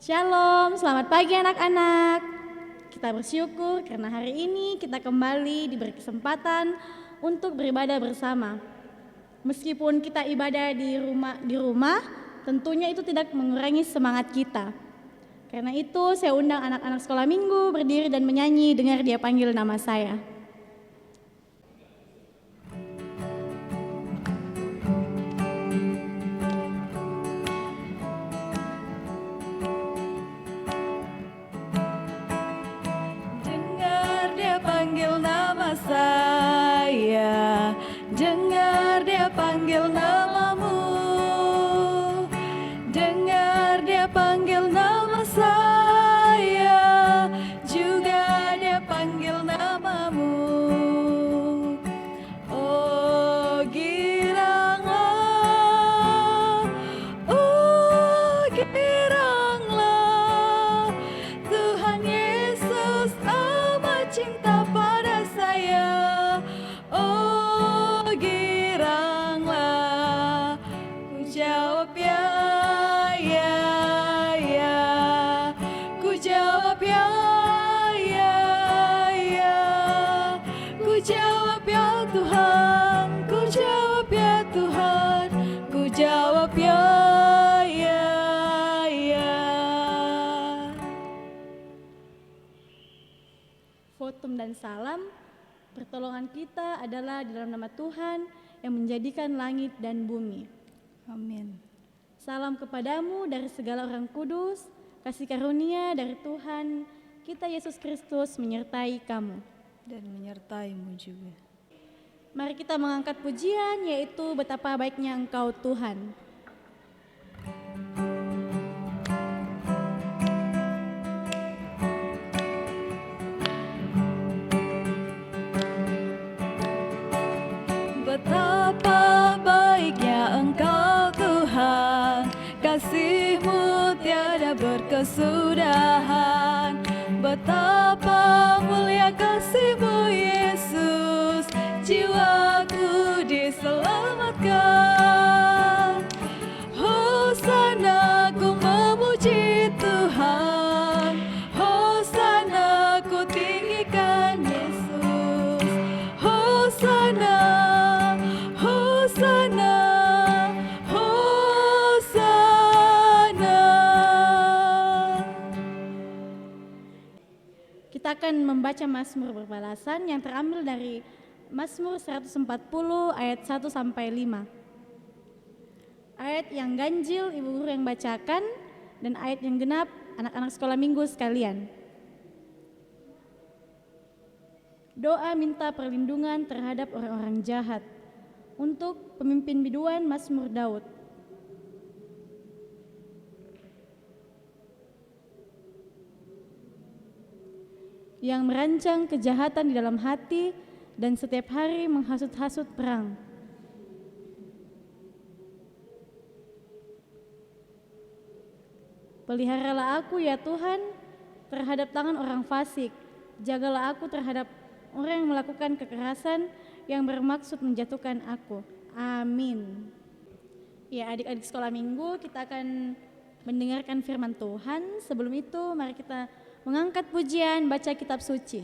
Shalom, selamat pagi anak-anak. Kita bersyukur karena hari ini kita kembali diberi kesempatan untuk beribadah bersama. Meskipun kita ibadah di rumah, tentunya itu tidak mengurangi semangat kita. Karena itu saya undang anak-anak sekolah minggu berdiri dan menyanyi dengar Dia panggil nama saya. Dengar Dia panggil nama saya, dengar Dia panggil namamu, dengar Dia panggil nama saya, juga Dia panggil namamu. Oh giranglah, oh giranglah, Tuhan Yesus amat cinta pada saya. Oh giranglah, ku jawab ya, ku jawab ya, ku jawab ya Tuhan, ku jawab ya Tuhan, ku jawab ya. Votum dan salam, pertolongan kita adalah di dalam nama Tuhan yang menjadikan langit dan bumi. Amin. Salam kepadamu dari segala orang kudus, kasih karunia dari Tuhan kita Yesus Kristus menyertai kamu. Dan menyertaimu juga. Mari kita mengangkat pujian, yaitu betapa baiknya Engkau Tuhan. Betapa baiknya Engkau Tuhan, kasih-Mu tiada berkesudahan. Betapa mulia kasih-Mu Yesus, jiwaku diselamatkan. Hosana ku memuji Tuhan, Hosana ku tinggikan Yesus. Hosana, Hosana, Hosana. Kita akan membaca Mazmur berbalasan yang terambil dari Mazmur 140 ayat 1 sampai 5. Ayat yang ganjil ibu guru yang bacakan dan ayat yang genap anak-anak sekolah minggu sekalian. Doa minta perlindungan terhadap orang-orang jahat untuk pemimpin biduan Mazmur Daud. Yang merancang kejahatan di dalam hati dan setiap hari menghasut-hasut perang. Peliharalah aku ya Tuhan terhadap tangan orang fasik, jagalah aku terhadap orang yang melakukan kekerasan yang bermaksud menjatuhkan aku. Amin. Ya, adik-adik sekolah minggu, kita akan mendengarkan firman Tuhan. Sebelum itu mari kita mengangkat pujian, baca kitab suci.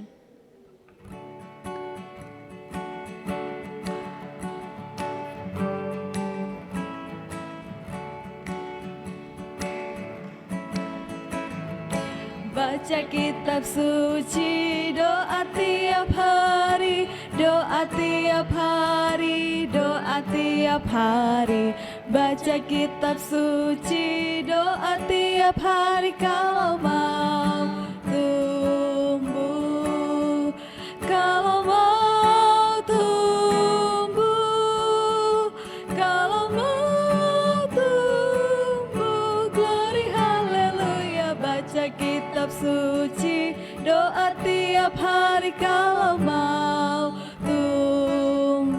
Baca kitab suci, doa tiap hari, doa tiap hari, doa tiap hari. Baca kitab suci, doa tiap hari kalau mau tumbuh, kalau mau tumbuh, kalau mau tumbuh. Glory haleluya. Baca kitab suci, doa tiap hari kalau mau tumbuh.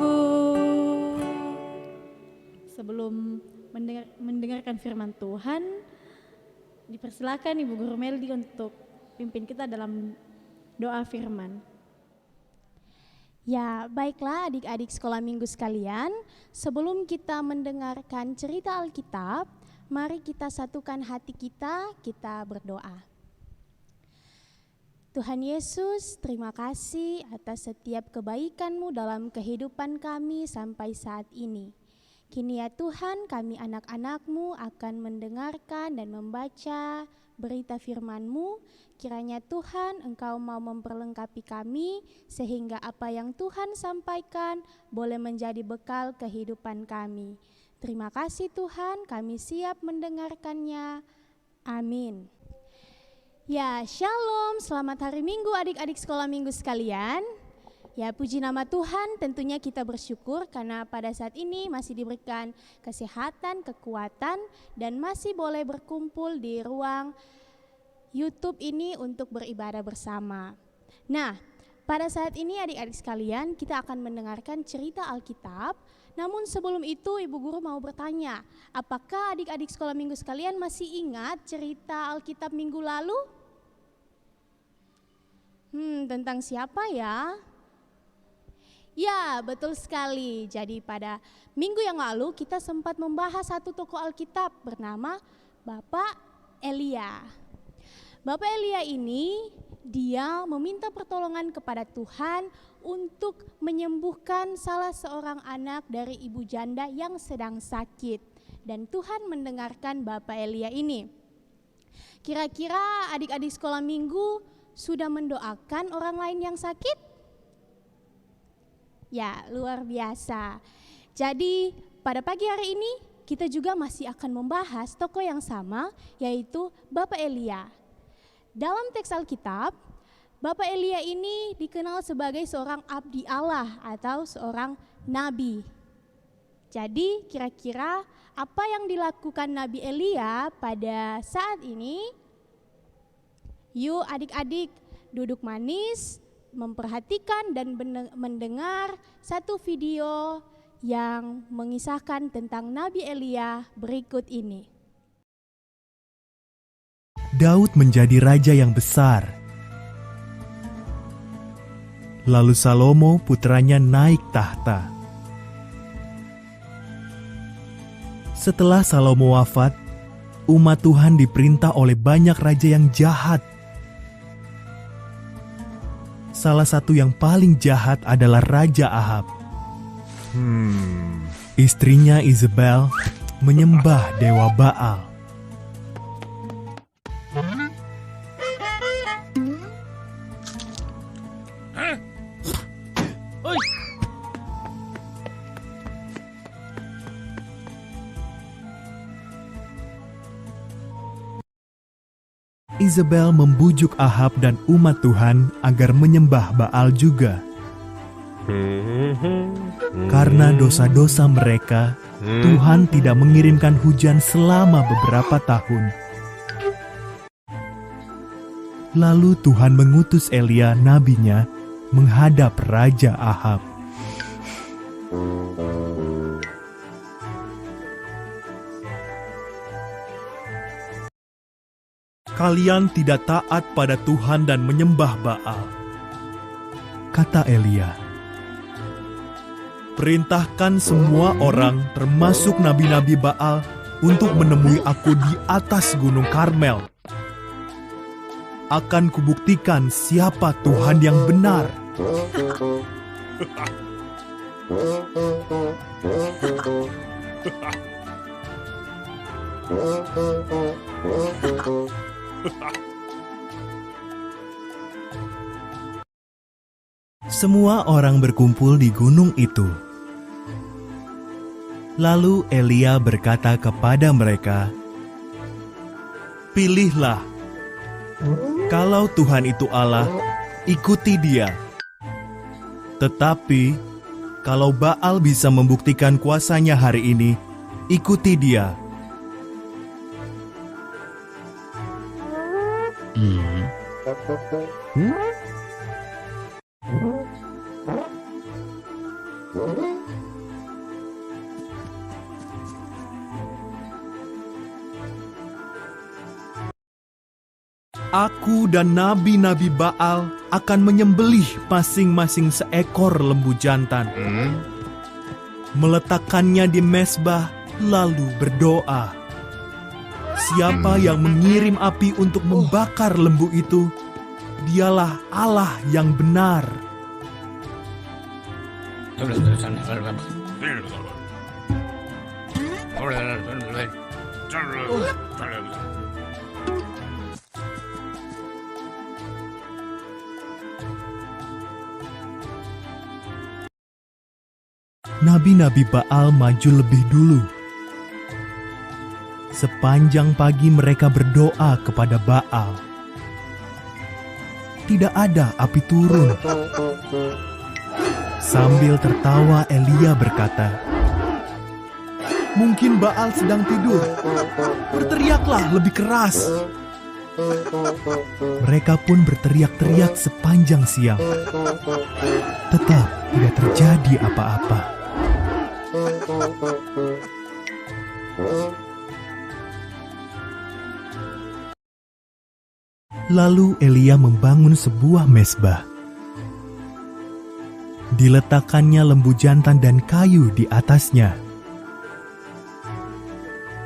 Sebelum mendengarkan firman Tuhan, dipersilakan Ibu Guru Meldi untuk pimpin kita dalam doa firman. Ya, baiklah adik-adik sekolah minggu sekalian, sebelum kita mendengarkan cerita Alkitab, mari kita satukan hati kita berdoa. Tuhan Yesus, terima kasih atas setiap kebaikan-Mu dalam kehidupan kami sampai saat ini. Kini ya Tuhan, kami anak-anak-Mu akan mendengarkan dan membaca berita firman-Mu. Kiranya Tuhan Engkau mau memperlengkapi kami sehingga apa yang Tuhan sampaikan boleh menjadi bekal kehidupan kami. Terima kasih Tuhan, kami siap mendengarkannya. Amin. Ya, shalom, selamat hari Minggu adik-adik sekolah minggu sekalian. Ya, puji nama Tuhan, tentunya kita bersyukur karena pada saat ini masih diberikan kesehatan, kekuatan, dan masih boleh berkumpul di ruang YouTube ini untuk beribadah bersama. Nah, pada saat ini adik-adik sekalian kita akan mendengarkan cerita Alkitab. Namun sebelum itu Ibu Guru mau bertanya, apakah adik-adik sekolah minggu sekalian masih ingat cerita Alkitab minggu lalu? Tentang siapa ya? Ya, betul sekali. Jadi pada minggu yang lalu kita sempat membahas satu tokoh Alkitab bernama Bapak Elia. Bapak Elia ini dia meminta pertolongan kepada Tuhan untuk menyembuhkan salah seorang anak dari ibu janda yang sedang sakit. Dan Tuhan mendengarkan Bapak Elia ini. Kira-kira adik-adik sekolah minggu sudah mendoakan orang lain yang sakit? Ya, luar biasa. Jadi pada pagi hari ini kita juga masih akan membahas tokoh yang sama, yaitu Bapak Elia. Dalam teks Alkitab, Bapak Elia ini dikenal sebagai seorang abdi Allah atau seorang nabi. Jadi kira-kira apa yang dilakukan Nabi Elia pada saat ini? Yuk adik-adik duduk manis, memperhatikan dan mendengar satu video yang mengisahkan tentang Nabi Elia berikut ini. Daud menjadi raja yang besar. Lalu Salomo putranya naik tahta. Setelah Salomo wafat, umat Tuhan diperintah oleh banyak raja yang jahat. Salah satu yang paling jahat adalah Raja Ahab. Istrinya Isabel menyembah dewa Baal. Isabel membujuk Ahab dan umat Tuhan agar menyembah Baal juga. Karena dosa-dosa mereka, Tuhan tidak mengirimkan hujan selama beberapa tahun. Lalu Tuhan mengutus Elia nabinya menghadap Raja Ahab. Kalian tidak taat pada Tuhan dan menyembah Baal, kata Elia. Perintahkan semua orang, termasuk nabi-nabi Baal, untuk menemui aku di atas gunung Karmel. Akan kubuktikan siapa Tuhan yang benar. Semua orang berkumpul di gunung itu. Lalu Elia berkata kepada mereka, "Pilihlah. Kalau Tuhan itu Allah, ikuti Dia. Tetapi kalau Baal bisa membuktikan kuasanya hari ini, ikuti Dia." Aku dan nabi-nabi Baal akan menyembelih masing-masing seekor lembu jantan. Meletakkannya di mezbah lalu berdoa. Siapa yang mengirim api untuk membakar lembu itu, dialah Allah yang benar. Nabi-nabi Baal maju lebih dulu. Sepanjang pagi mereka berdoa kepada Baal. Tidak ada api turun. Sambil tertawa Elia berkata, "Mungkin Baal sedang tidur. Berteriaklah lebih keras." Mereka pun berteriak-teriak sepanjang siang. Tetap tidak terjadi apa-apa. Lalu Elia membangun sebuah mezbah. Diletakkannya lembu jantan dan kayu di atasnya.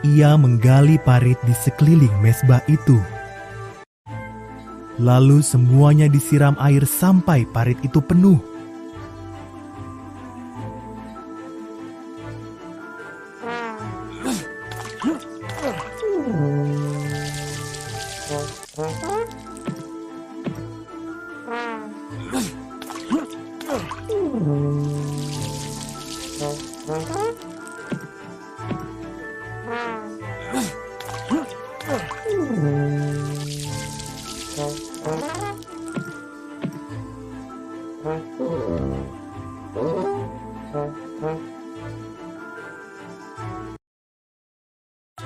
Ia menggali parit di sekeliling mezbah itu. Lalu semuanya disiram air sampai parit itu penuh.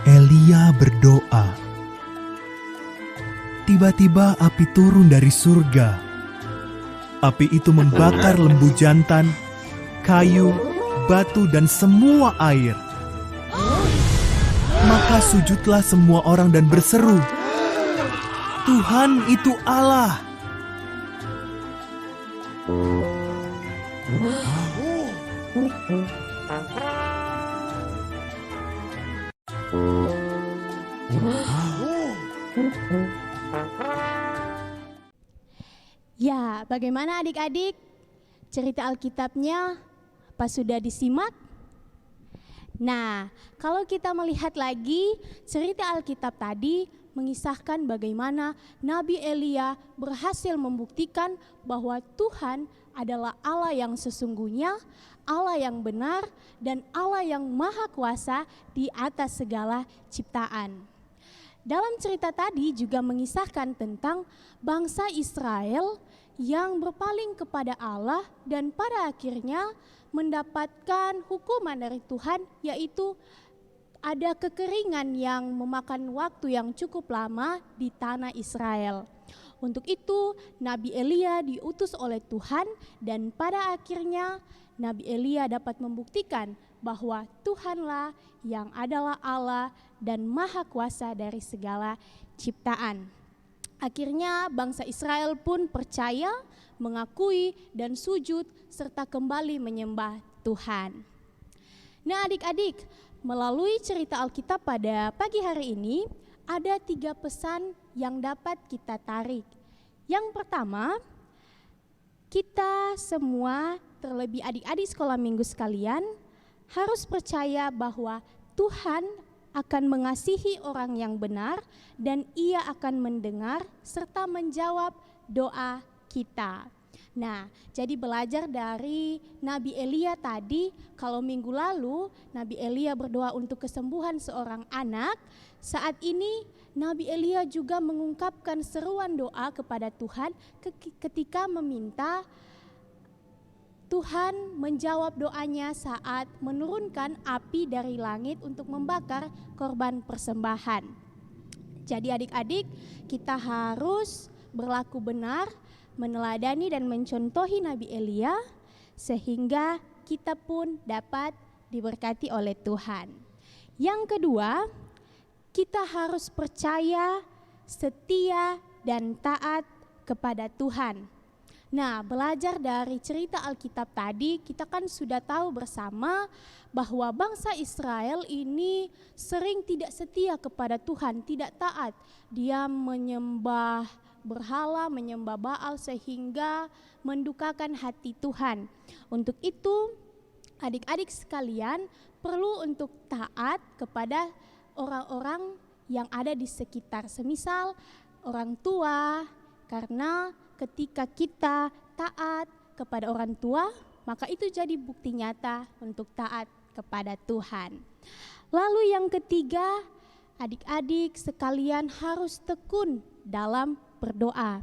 Elia berdoa. Tiba-tiba api turun dari surga. Api itu membakar lembu jantan, kayu, batu, dan semua air. Maka sujudlah semua orang dan berseru, "Tuhan itu Allah!" Ya, bagaimana adik-adik? Cerita Alkitabnya apa sudah disimak? Nah, kalau kita melihat lagi cerita Alkitab tadi mengisahkan bagaimana Nabi Elia berhasil membuktikan bahwa Tuhan adalah Allah yang sesungguhnya, Allah yang benar, dan Allah yang maha kuasa di atas segala ciptaan. Dalam cerita tadi juga mengisahkan tentang bangsa Israel yang berpaling kepada Allah dan pada akhirnya mendapatkan hukuman dari Tuhan, yaitu ada kekeringan yang memakan waktu yang cukup lama di tanah Israel. Untuk itu Nabi Elia diutus oleh Tuhan dan pada akhirnya Nabi Elia dapat membuktikan bahwa Tuhanlah yang adalah Allah dan maha kuasa dari segala ciptaan. Akhirnya bangsa Israel pun percaya, mengakui dan sujud serta kembali menyembah Tuhan. Nah adik-adik, melalui cerita Alkitab pada pagi hari ini ada 3 pesan yang dapat kita tarik. Yang pertama, kita semua terlebih adik-adik sekolah minggu sekalian harus percaya bahwa Tuhan akan mengasihi orang yang benar dan Ia akan mendengar serta menjawab doa kita. Nah, jadi belajar dari Nabi Elia tadi, kalau minggu lalu Nabi Elia berdoa untuk kesembuhan seorang anak, saat ini Nabi Elia juga mengungkapkan seruan doa kepada Tuhan ketika meminta Tuhan menjawab doanya saat menurunkan api dari langit untuk membakar korban persembahan. Jadi adik-adik, kita harus berlaku benar, meneladani dan mencontohi Nabi Elia sehingga kita pun dapat diberkati oleh Tuhan. Yang kedua, kita harus percaya, setia dan taat kepada Tuhan. Nah, belajar dari cerita Alkitab tadi, kita kan sudah tahu bersama bahwa bangsa Israel ini sering tidak setia kepada Tuhan, tidak taat. Dia menyembah berhala, menyembah Baal sehingga mendukakan hati Tuhan. Untuk itu, adik-adik sekalian perlu untuk taat kepada orang-orang yang ada di sekitar. Semisal orang tua, karena ketika kita taat kepada orang tua, maka itu jadi bukti nyata untuk taat kepada Tuhan. Lalu yang ketiga, adik-adik sekalian harus tekun dalam berdoa.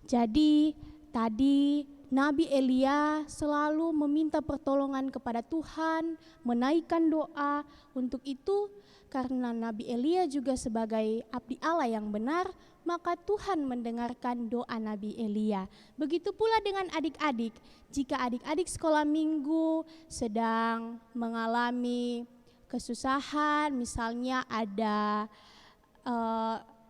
Jadi tadi Nabi Elia selalu meminta pertolongan kepada Tuhan, menaikkan doa. Untuk itu, karena Nabi Elia juga sebagai abdi Allah yang benar, maka Tuhan mendengarkan doa Nabi Elia. Begitu pula dengan adik-adik. Jika adik-adik sekolah minggu sedang mengalami kesusahan, misalnya ada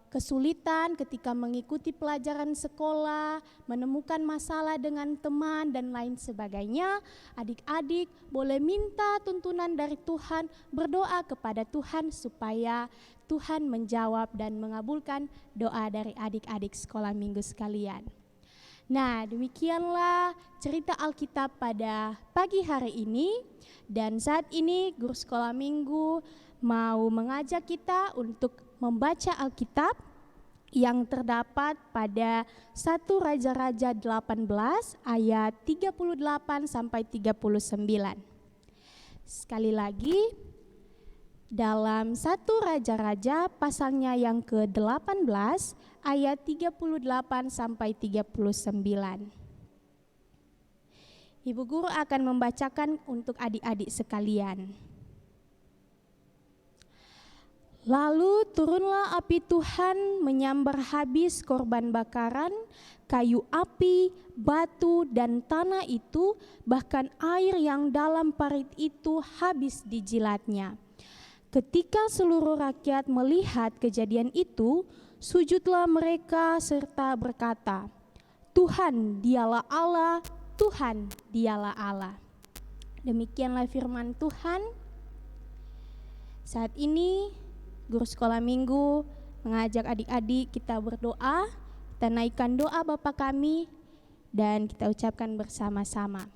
kesulitan ketika mengikuti pelajaran sekolah, menemukan masalah dengan teman dan lain sebagainya, adik-adik boleh minta tuntunan dari Tuhan, berdoa kepada Tuhan supaya Tuhan menjawab dan mengabulkan doa dari adik-adik sekolah minggu sekalian. Nah, demikianlah cerita Alkitab pada pagi hari ini, dan saat ini guru sekolah minggu mau mengajak kita untuk membaca Alkitab yang terdapat pada 1 Raja-Raja 18 ayat 38 sampai 39. Sekali lagi, dalam 1 Raja-Raja pasalnya yang ke-18 ayat 38 sampai 39. Ibu guru akan membacakan untuk adik-adik sekalian. Lalu turunlah api Tuhan menyambar habis korban bakaran, kayu api, batu dan tanah itu, bahkan air yang dalam parit itu habis dijilatnya. Ketika seluruh rakyat melihat kejadian itu, sujudlah mereka serta berkata, Tuhan dialah Allah, Tuhan dialah Allah. Demikianlah firman Tuhan. Saat ini guru sekolah minggu mengajak adik-adik kita berdoa, kita naikkan doa Bapa kami dan kita ucapkan bersama-sama.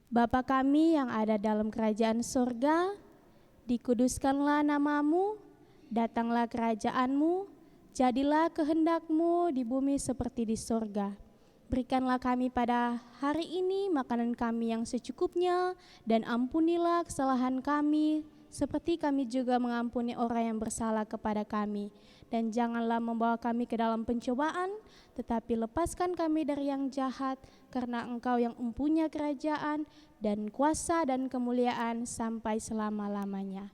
Bapa kami yang ada dalam kerajaan sorga, dikuduskanlah namamu, datanglah kerajaanmu, jadilah kehendakmu di bumi seperti di sorga. Berikanlah kami pada hari ini makanan kami yang secukupnya, dan ampunilah kesalahan kami, seperti kami juga mengampuni orang yang bersalah kepada kami. Dan janganlah membawa kami ke dalam pencobaan, tetapi lepaskan kami dari yang jahat, karena Engkau yang mempunyai kerajaan dan kuasa dan kemuliaan sampai selama-lamanya.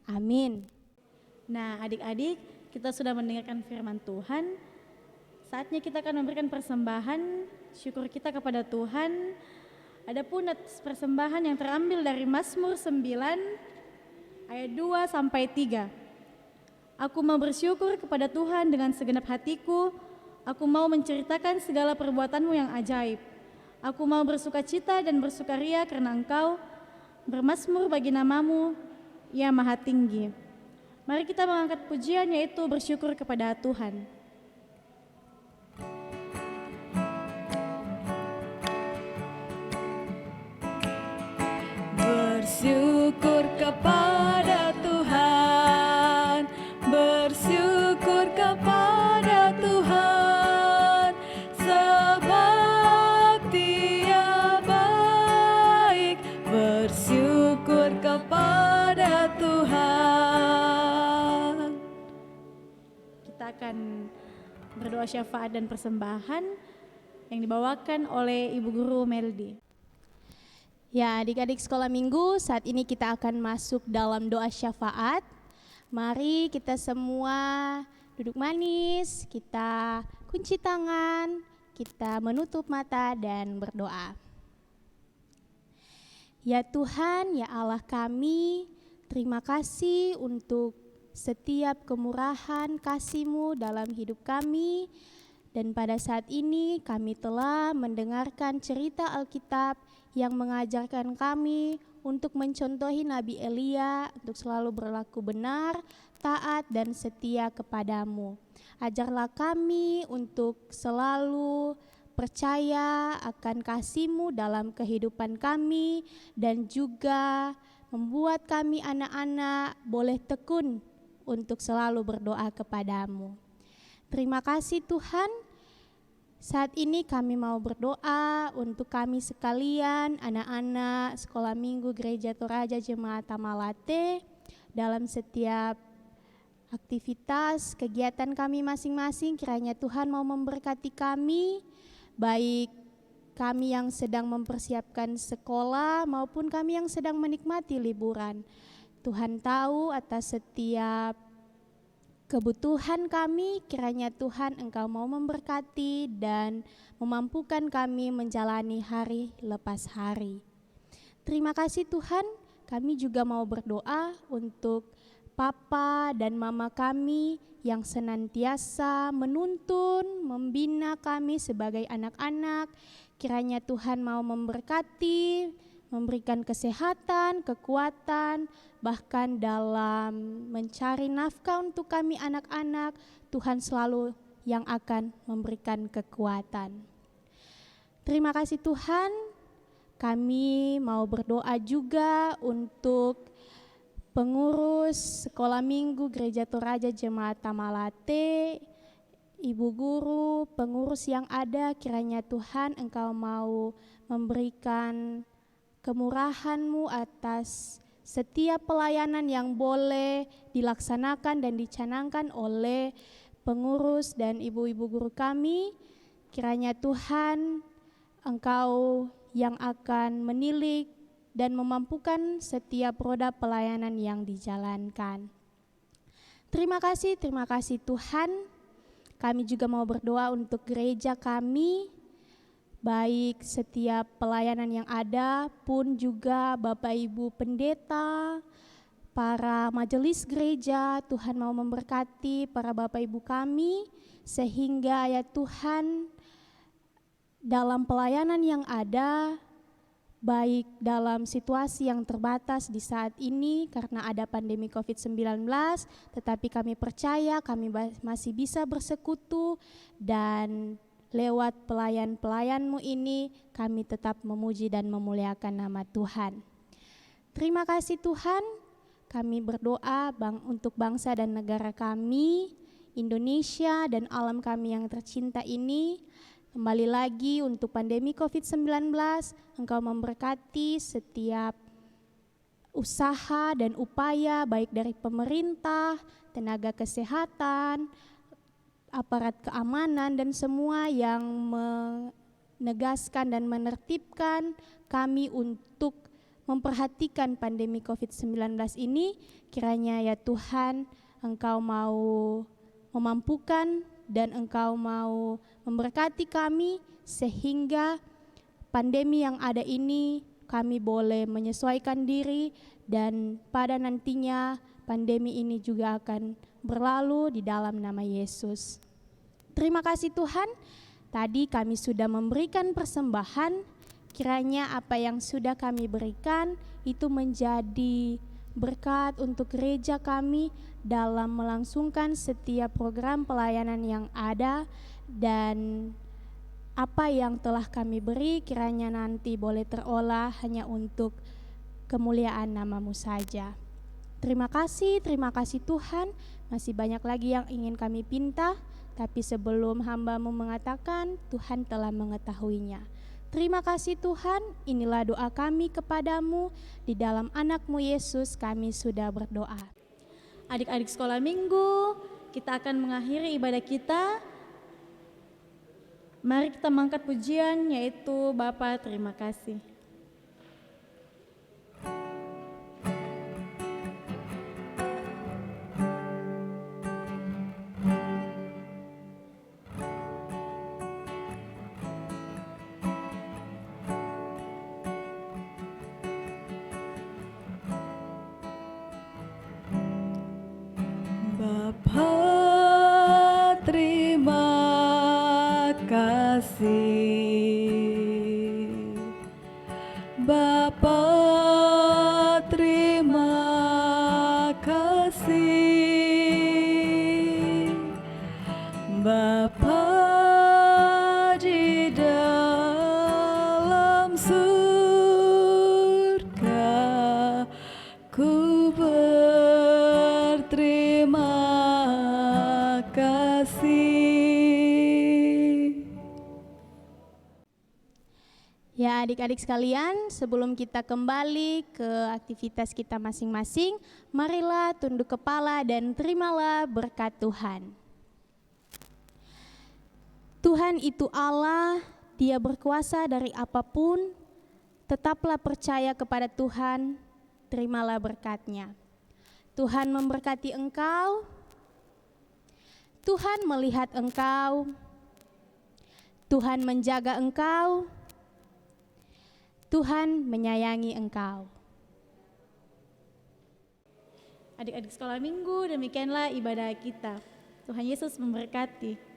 Amin. Nah, adik-adik, kita sudah mendengarkan firman Tuhan. Saatnya kita akan memberikan persembahan syukur kita kepada Tuhan. Adapun persembahan yang terambil dari Mazmur 9 ayat 2 sampai 3. Aku mau bersyukur kepada Tuhan dengan segenap hatiku. Aku mau menceritakan segala perbuatanmu yang ajaib. Aku mau bersukacita dan bersukaria karena Engkau bermazmur bagi namamu, ya Maha Tinggi. Mari kita mengangkat pujian, yaitu bersyukur kepada Tuhan. Bersyukur kepada Tuhan, bersyukur kepada Tuhan, sebab Dia baik. Bersyukur kepada Tuhan. Kita akan berdoa syafaat dan persembahan yang dibawakan oleh Ibu Guru Meldi. Ya, adik-adik sekolah minggu, saat ini kita akan masuk dalam doa syafaat. Mari kita semua duduk manis, kita kunci tangan, kita menutup mata dan berdoa. Ya Tuhan, ya Allah kami, terima kasih untuk setiap kemurahan kasih-Mu dalam hidup kami. Dan pada saat ini kami telah mendengarkan cerita Alkitab yang mengajarkan kami untuk mencontohi Nabi Elia untuk selalu berlaku benar, taat dan setia kepadamu. Ajarlah kami untuk selalu percaya akan kasih-Mu dalam kehidupan kami dan juga membuat kami anak-anak boleh tekun untuk selalu berdoa kepadamu. Terima kasih Tuhan. Saat ini kami mau berdoa untuk kami sekalian, anak-anak Sekolah Minggu Gereja Toraja Jemaat Tamalate, dalam setiap aktivitas kegiatan kami masing-masing. Kiranya Tuhan mau memberkati kami, baik kami yang sedang mempersiapkan sekolah maupun kami yang sedang menikmati liburan. Tuhan tahu atas setiap kebutuhan kami, kiranya Tuhan Engkau mau memberkati dan memampukan kami menjalani hari lepas hari. Terima kasih Tuhan, kami juga mau berdoa untuk Papa dan Mama kami yang senantiasa menuntun, membina kami sebagai anak-anak. Kiranya Tuhan mau memberkati, memberikan kesehatan, kekuatan, bahkan dalam mencari nafkah untuk kami anak-anak, Tuhan selalu yang akan memberikan kekuatan. Terima kasih Tuhan, kami mau berdoa juga untuk pengurus Sekolah Minggu Gereja Toraja Jemaat Tamalate, Ibu guru, pengurus yang ada, kiranya Tuhan Engkau mau memberikan kemurahan-Mu atas setiap pelayanan yang boleh dilaksanakan dan dicanangkan oleh pengurus dan ibu-ibu guru kami. Kiranya Tuhan Engkau yang akan menilik dan memampukan setiap roda pelayanan yang dijalankan. Terima kasih Tuhan. Kami juga mau berdoa untuk gereja kami, baik setiap pelayanan yang ada pun juga Bapak Ibu pendeta, para majelis gereja. Tuhan mau memberkati para Bapak Ibu kami sehingga ya Tuhan dalam pelayanan yang ada, baik dalam situasi yang terbatas di saat ini karena ada pandemi COVID-19, tetapi kami percaya kami masih bisa bersekutu dan lewat pelayan-pelayan-Mu ini kami tetap memuji dan memuliakan nama Tuhan. Terima kasih Tuhan, kami berdoa untuk bangsa dan negara kami, Indonesia dan alam kami yang tercinta ini. Kembali lagi untuk pandemi COVID-19, Engkau memberkati setiap usaha dan upaya baik dari pemerintah, tenaga kesehatan, aparat keamanan dan semua yang menegaskan dan menertibkan kami untuk memperhatikan pandemi COVID-19 ini. Kiranya ya Tuhan Engkau mau memampukan dan Engkau mau memberkati kami sehingga pandemi yang ada ini kami boleh menyesuaikan diri dan pada nantinya pandemi ini juga akan berlalu di dalam nama Yesus. Terima kasih Tuhan, tadi kami sudah memberikan persembahan, kiranya apa yang sudah kami berikan itu menjadi berkat untuk gereja kami dalam melangsungkan setiap program pelayanan yang ada, dan apa yang telah kami beri kiranya nanti boleh terolah hanya untuk kemuliaan nama-Mu saja. Terima kasih Tuhan, masih banyak lagi yang ingin kami pinta, tapi sebelum hamba-Mu mengatakan, Tuhan telah mengetahuinya. Terima kasih Tuhan, inilah doa kami kepadamu, di dalam anak-Mu Yesus kami sudah berdoa. Adik-adik Sekolah Minggu, kita akan mengakhiri ibadah kita. Mari kita mengangkat pujian, yaitu Bapa terima kasih. Bapa terima Adik-adik sekalian, sebelum kita kembali ke aktivitas kita masing-masing, marilah tunduk kepala dan terimalah berkat Tuhan. Tuhan itu Allah, Dia berkuasa dari apapun. Tetaplah percaya kepada Tuhan, terimalah berkat-Nya. Tuhan memberkati engkau, Tuhan melihat engkau, Tuhan menjaga engkau, Tuhan menyayangi engkau. Adik-adik sekolah minggu, demikianlah ibadah kita. Tuhan Yesus memberkati.